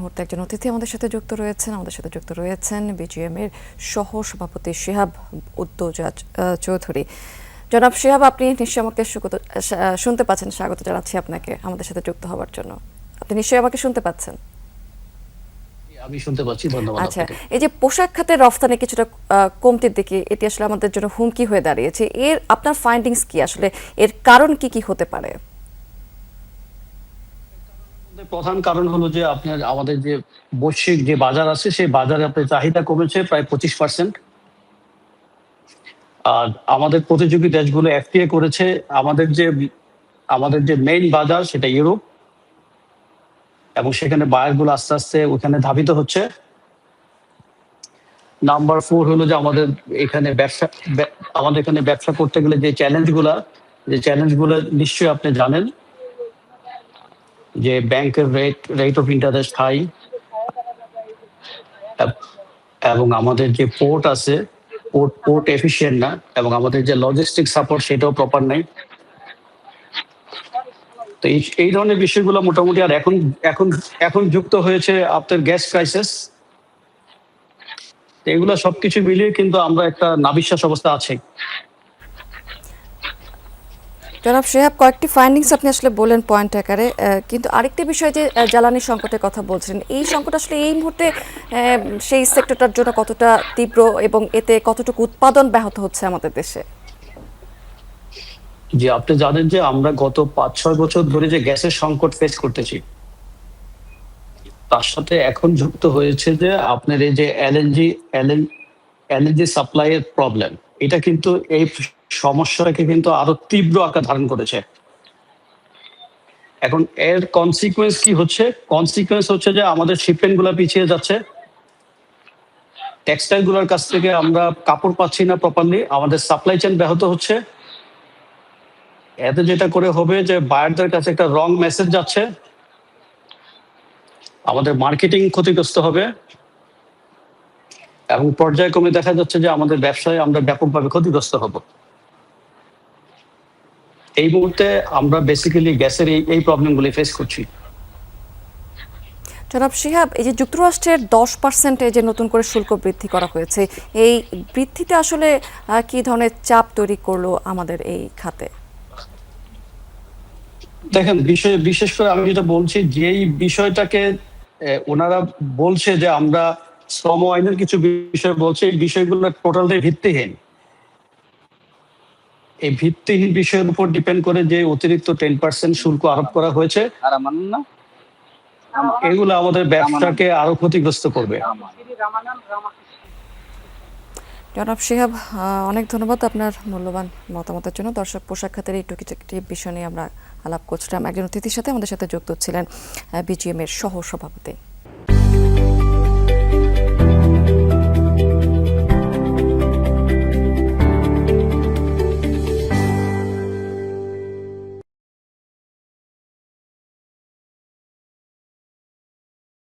মুহূর্তে একজন অতিথি আমাদের সাথে যুক্ত রয়েছেন বিজিএম এর সহ সভাপতি শিহাব উদ্দৌজা চৌধুরী। জনাব শিহাব, আপনি নিশ্চয়ই আমাকে শুনতে পাচ্ছেন। স্বাগত জানাচ্ছি আপনাকে আমাদের সাথে যুক্ত হওয়ার জন্য। আপনি নিশ্চয়ই আমাকে শুনতে পাচ্ছেন? আমি শুনতে পাচ্ছি, ধন্যবাদ। আচ্ছা, এই যে পোশাক খাতের রফতানি কিছুটা কমতির দিকে, এটি আসলে আমাদের জন্য হুমকি হয়ে দাঁড়িয়েছে। এর আপনার ফাইন্ডিংস কি? আসলে এর কারণ কি হতে পারে? প্রধান কারণ হলো যে আপনার আমাদের যে বৈশ্বিক যে বাজার আছে সেই বাজারে আপনার চাহিদা কমেছে প্রায় 25%। আর আমাদের প্রতিযোগী দেশগুলো এফটিএ করেছে। আমাদের যে মেইন বাজার সেটা ইউরোপ, এবং সেখানে বায়ার গুলো আস্তে আস্তে ওখানে ধাবিত হচ্ছে। নাম্বার 4 হলো যে আমাদের এখানে ব্যবসা করতে গেলে যে চ্যালেঞ্জগুলো নিশ্চয়ই আপনি জানেন, যে ব্যাংকের রেট অফ ইন্টারেস্ট হাই, এবং আমাদের যে পোর্ট আছে পোর্ট এফিশিয়েন্ট না, এবং আমাদের যে লজিস্টিক সাপোর্ট সেটাও প্রপার নাই। তো এই ধরনের বিষয়গুলো মোটামুটি, আর এখন যুক্ত হয়েছে আপনার গ্যাস ক্রাইসিস। এগুলো সবকিছু মিলিয়ে কিন্তু আমরা একটা নাবিশ্বাস অবস্থা আছে। জনাব শিহাব, কয়েকটি ফাইন্ডিংস আপনি আসলে বলেন পয়েন্ট আকারে, কিন্তু আরেকটি বিষয় যে জ্বালানি সংকটের কথা বলছেন, এই সংকট আসলে এই মুহূর্তে সেই সেক্টরটার জন্য কতটা তীব্র এবং এতে কতটুকু উৎপাদন ব্যাহত হচ্ছে আমাদের দেশে? যে আপনি জানেন যে আমরা গত 5-6 বছর ধরে যে গ্যাসের সংকট ফেস করতেছি, তার সাথে এখন যুক্ত হয়েছে যে আপনার এই যে এলএনজি সাপ্লাই এর প্রবলেম। এটা কিন্তু এই সমস্যাটাকে কিন্তু আরো তীব্র আকার ধারণ করেছে। এখন এর কনসিকুয়েন্স কি হচ্ছে? কনসিকুয়েন্স হচ্ছে যে আমাদের শিপমেন্ট গুলা পিছিয়ে যাচ্ছে। টেক্সটাইল গুলোর কাছ থেকে আমরা কাপড় পাচ্ছি না প্রপারলি, আমাদের সাপ্লাই চেইন ব্যাহত হচ্ছে। এতে যেটা করে হবে যে বায়ারদের কাছে একটা রং মেসেজ যাচ্ছে, আমাদের মার্কেটিং ক্ষতিগ্রস্ত হবে, এবং পর্যায়ক্রমে দেখা যাচ্ছে যে আমাদের ব্যবসায় আমরা ব্যাপকভাবে ক্ষতিগ্রস্ত হব। এই মুহূর্তে আমরা বেসিক্যালি গ্যাসের এই প্রবলেমগুলি ফেস করছি। জনাব শিহাব, এই যে যুক্তরাষ্ট্রের 10% যে নতুন করে শুল্ক বৃদ্ধি করা হয়েছে, এই বৃদ্ধিতে আসলে কি ধরনের চাপ তৈরি করলো আমাদের এই খাতে? দেখেন, বিশেষ করে আমি যেটা বলছি, যেই বিষয়টাকে ওনারা বলছে যে আমরা শ্রম আইনের কিছু বিষয় বলছে, এই বিষয়গুলো টোটালি ভিত্তিহীন। এই ভিত্তিহীন বিষয়ের উপর ডিপেন্ড করে যে অতিরিক্ত 10% শুল্ক আরোপ করা হয়েছে, এগুলো আমাদের ব্যবসাকে আরো ক্ষতিগ্রস্ত করবে। জনাব শিহাব, অনেক ধন্যবাদ আপনার মূল্যবান মতামতের জন্য। দর্শক, পোশাক খাতের এই টুকিটাকি বিষয় নিয়ে আমরা আলাপ করছিলাম। একজন অতিথির সাথে আমাদের সাথে যুক্ত ছিলেন বিজিএম এর সহ সভাপতি।